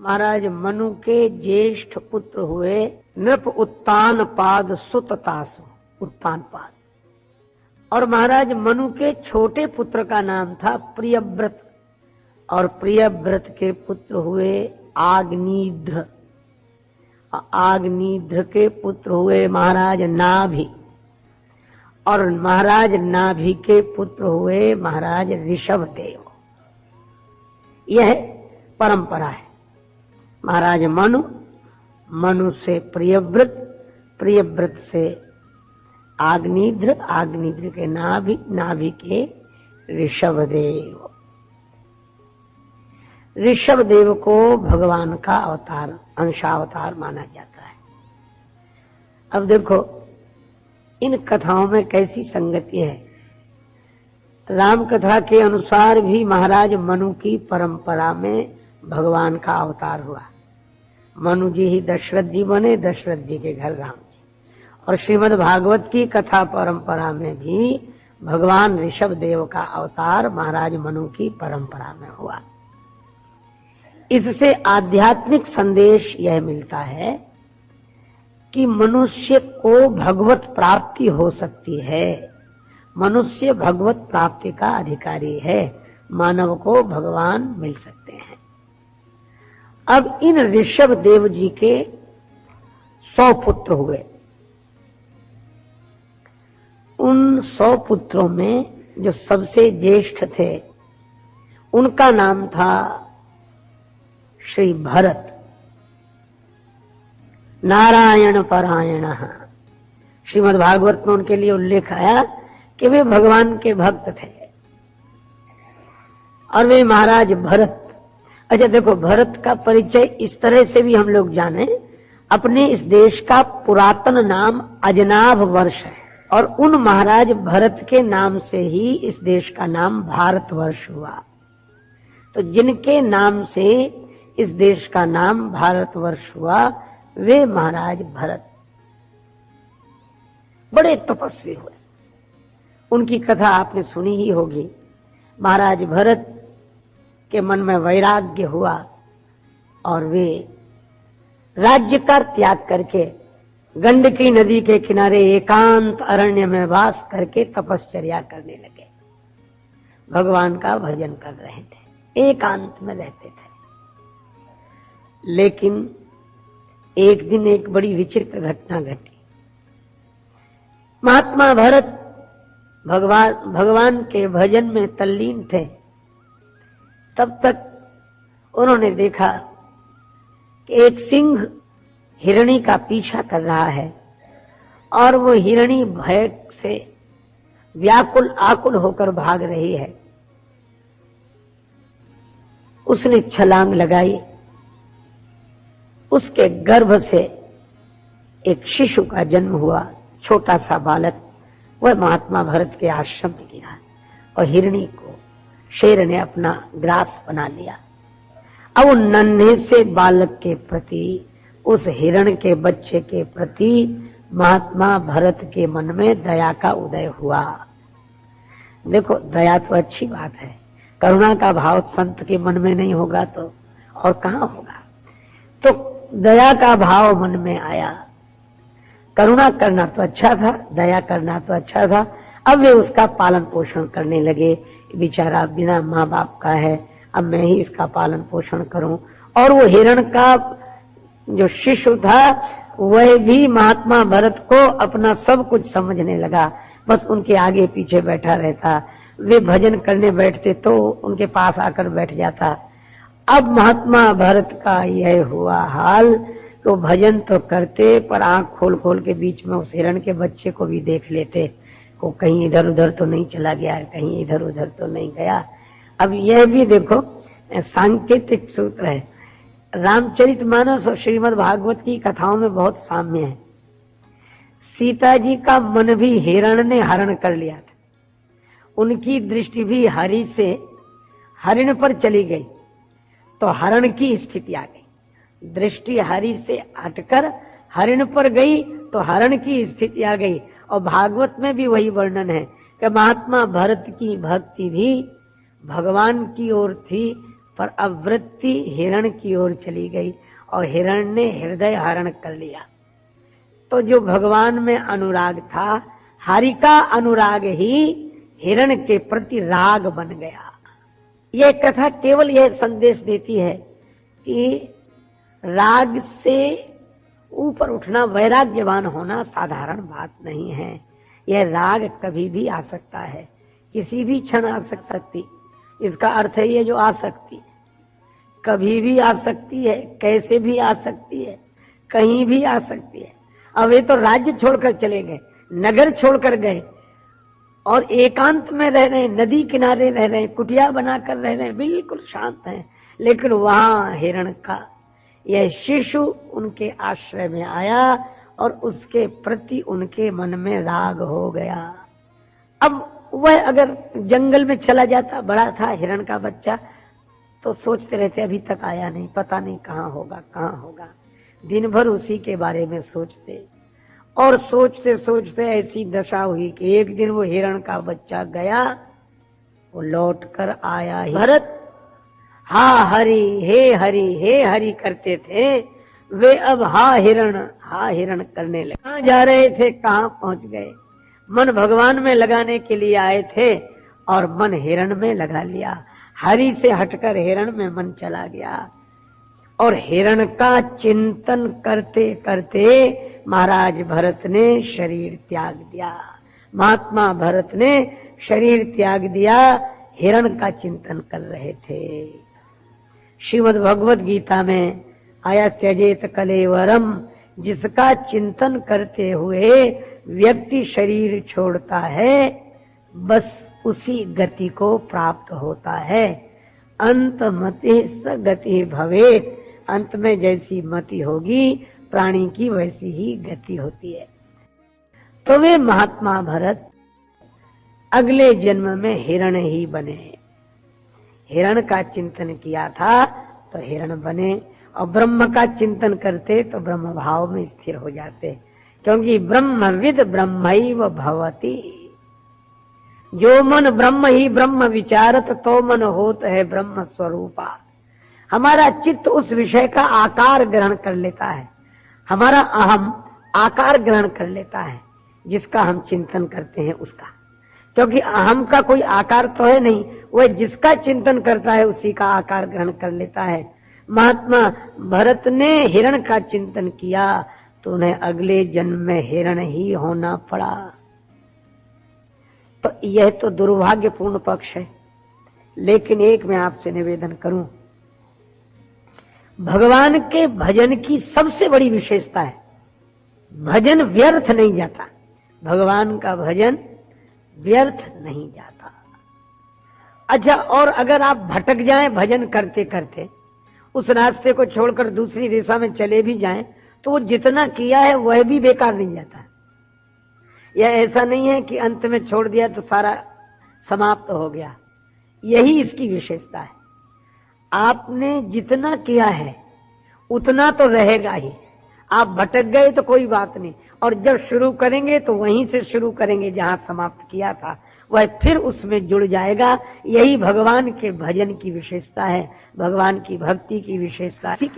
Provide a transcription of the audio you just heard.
महाराज मनु के ज्येष्ठ पुत्र हुए नृप उत्तान पाद सुत तासु, उत्तान पाद। और महाराज मनु के छोटे पुत्र का नाम था प्रियव्रत, और प्रियव्रत के पुत्र हुए आग्निध्र, आग्निध्र के पुत्र हुए महाराज नाभि, और महाराज नाभि के पुत्र हुए महाराज ऋषभदेव। यह परंपरा है। महाराज मनु, मनु से प्रियव्रत, प्रियव्रत से आग्निध्र, आग्निध्र के नाभि, नाभि के ऋषभदेव। ऋषभदेव को भगवान का अवतार, अंशावतार माना जाता है। अब देखो इन कथाओं में कैसी संगति है। राम कथा के अनुसार भी महाराज मनु की परंपरा में भगवान का अवतार हुआ। मनु जी ही दशरथ जी बने, दशरथ जी के घर राम जी। और श्रीमद् भागवत की कथा परंपरा में भी भगवान ऋषभदेव का अवतार महाराज मनु की परंपरा में हुआ। इससे आध्यात्मिक संदेश यह मिलता है कि मनुष्य को भगवत प्राप्ति हो सकती है। मनुष्य भगवत प्राप्ति का अधिकारी है, मानव को भगवान मिल सकते हैं। अब इन ऋषभदेव जी के 100 पुत्र हुए। उन 100 पुत्रों में जो सबसे ज्येष्ठ थे उनका नाम था श्री भरत। नारायण परायण, श्रीमद् भागवत में उनके लिए उल्लेख आया कि वे भगवान के भक्त थे और वे महाराज भरत। अच्छा देखो, भरत का परिचय इस तरह से भी हम लोग जाने, अपने इस देश का पुरातन नाम अजनाभ वर्ष है और उन महाराज भरत के नाम से ही इस देश का नाम भारतवर्ष हुआ। तो जिनके नाम से इस देश का नाम भारतवर्ष हुआ वे महाराज भरत बड़े तपस्वी हुए। उनकी कथा आपने सुनी ही होगी। महाराज भरत के मन में वैराग्य हुआ और वे राज्य का त्याग करके गंडकी नदी के किनारे एकांत अरण्य में वास करके तपश्चर्या करने लगे। भगवान का भजन कर रहे थे, एकांत में रहते थे। लेकिन एक दिन एक बड़ी विचित्र घटना घटी। महात्मा भरत भगवान के भजन में तल्लीन थे। तब तक उन्होंने देखा कि एक सिंह हिरणी का पीछा कर रहा है और वो हिरणी भय से व्याकुल आकुल होकर भाग रही है। उसने छलांग लगाई, उसके गर्भ से एक शिशु का जन्म हुआ, छोटा सा बालक। वह महात्मा भरत के आश्रम में गिरा और हिरणी को शेर ने अपना ग्रास बना लिया। अब उन नन्हे से बालक के प्रति, उस हिरण के बच्चे के प्रति महात्मा भरत के मन में दया का उदय हुआ। देखो, दया तो अच्छी बात है, करुणा का भाव संत के मन में नहीं होगा तो और कहां होगा। तो दया का भाव मन में आया। करुणा करना तो अच्छा था, दया करना तो अच्छा था। अब वे उसका पालन पोषण करने लगे। बेचारा बिना माँ बाप का है, अब मैं ही इसका पालन पोषण करूं। और वो हिरण का जो शिशु था वह भी महात्मा भरत को अपना सब कुछ समझने लगा, बस उनके आगे पीछे बैठा रहता। वे भजन करने बैठते तो उनके पास आकर बैठ जाता। अब महात्मा भरत का यह हुआ हाल, तो भजन तो करते पर आंख खोल खोल के बीच में उस हिरण के बच्चे को भी देख लेते, को कहीं इधर उधर तो नहीं चला गया, कहीं इधर उधर तो नहीं गया। अब यह भी देखो सांकेतिक सूत्र है। रामचरितमानस और श्रीमद् भागवत की कथाओं में बहुत साम्य है। सीता जी का मन भी हिरण ने हरण कर लिया था। उनकी दृष्टि भी हरि से हरिण पर चली गई तो हरण की स्थिति आ गई। दृष्टि हरि से हटकर हरिण पर गई तो हरण की स्थिति आ गई। और भागवत में भी वही वर्णन है कि महात्मा भरत की भक्ति भी भगवान की ओर थी, पर अब वृत्ति हिरण की ओर चली गई और हिरण ने हृदय हरण कर लिया। तो जो भगवान में अनुराग था, हरि का अनुराग ही हिरण के प्रति राग बन गया। यह कथा केवल यह संदेश देती है कि राग से ऊपर उठना, वैराग्यवान होना साधारण बात नहीं है। यह राग कभी भी आ सकता है, किसी भी क्षण आ सकती। इसका अर्थ है ये जो आ सकती, कभी भी आ सकती है, कैसे भी आ सकती है, कहीं भी आ सकती है। अब ये तो राज्य छोड़कर चले गए, नगर छोड़कर गए और एकांत में रह रहे हैं, नदी किनारे रह रहे हैं, कुटिया बनाकर रह रहे हैं, बिल्कुल शांत हैं। लेकिन वहां हिरण का यह शिशु उनके आश्रय में आया और उसके प्रति उनके मन में राग हो गया। अब वह अगर जंगल में चला जाता, बड़ा था हिरण का बच्चा, तो सोचते रहते अभी तक आया नहीं, पता नहीं कहाँ होगा कहाँ होगा। दिन भर उसी के बारे में सोचते और सोचते सोचते ऐसी दशा हुई कि एक दिन वो हिरण का बच्चा गया, वो लौट कर आया ही। भरत हा हरि हे हरि करते थे, वे अब हा हिरण करने लगे। कहाँ जा रहे थे, कहाँ पहुंच गए। मन भगवान में लगाने के लिए आए थे और मन हिरण में लगा लिया। हरि से हटकर हिरण में मन चला गया और हिरण का चिंतन करते करते महाराज भरत ने शरीर त्याग दिया। महात्मा भरत ने शरीर त्याग दिया, हिरण का चिंतन कर रहे थे। श्रीमद् भगवत गीता में आया त्यजेत कलेवरम, जिसका चिंतन करते हुए व्यक्ति शरीर छोड़ता है, बस उसी गति को प्राप्त होता है। अंत मति स गति भवेत, अंत में जैसी मति होगी प्राणी की वैसी ही गति होती है। तो वे महात्मा भरत अगले जन्म में हिरण ही बने। हिरण का चिंतन किया था तो हिरण बने और ब्रह्म का चिंतन करते तो ब्रह्म भाव में स्थिर हो जाते, क्योंकि ब्रह्मविद ब्रह्मैव भवति। जो मन ब्रह्म ही ब्रह्म विचारत, तो मन होत है ब्रह्म स्वरूपा। हमारा चित्त उस विषय का आकार ग्रहण कर लेता है, हमारा अहम आकार ग्रहण कर लेता है जिसका हम चिंतन करते हैं उसका। क्योंकि अहम का कोई आकार तो है नहीं, वह जिसका चिंतन करता है उसी का आकार ग्रहण कर लेता है। महात्मा भरत ने हिरण का चिंतन किया तो उन्हें अगले जन्म में हिरण ही होना पड़ा। तो यह तो दुर्भाग्यपूर्ण पक्ष है। लेकिन एक मैं आपसे निवेदन करूं, भगवान के भजन की सबसे बड़ी विशेषता है, भजन व्यर्थ नहीं जाता। भगवान का भजन व्यर्थ नहीं जाता। अच्छा, और अगर आप भटक जाएं भजन करते करते, उस रास्ते को छोड़कर दूसरी दिशा में चले भी जाएं, तो वो जितना किया है वह भी बेकार नहीं जाता। यह ऐसा नहीं है कि अंत में छोड़ दिया तो सारा समाप्त हो गया। यही इसकी विशेषता है। आपने जितना किया है उतना तो रहेगा ही। आप भटक गए तो कोई बात नहीं, और जब शुरू करेंगे तो वहीं से शुरू करेंगे जहां समाप्त किया था, वह फिर उसमें जुड़ जाएगा। यही भगवान के भजन की विशेषता है, भगवान की भक्ति की विशेषता है।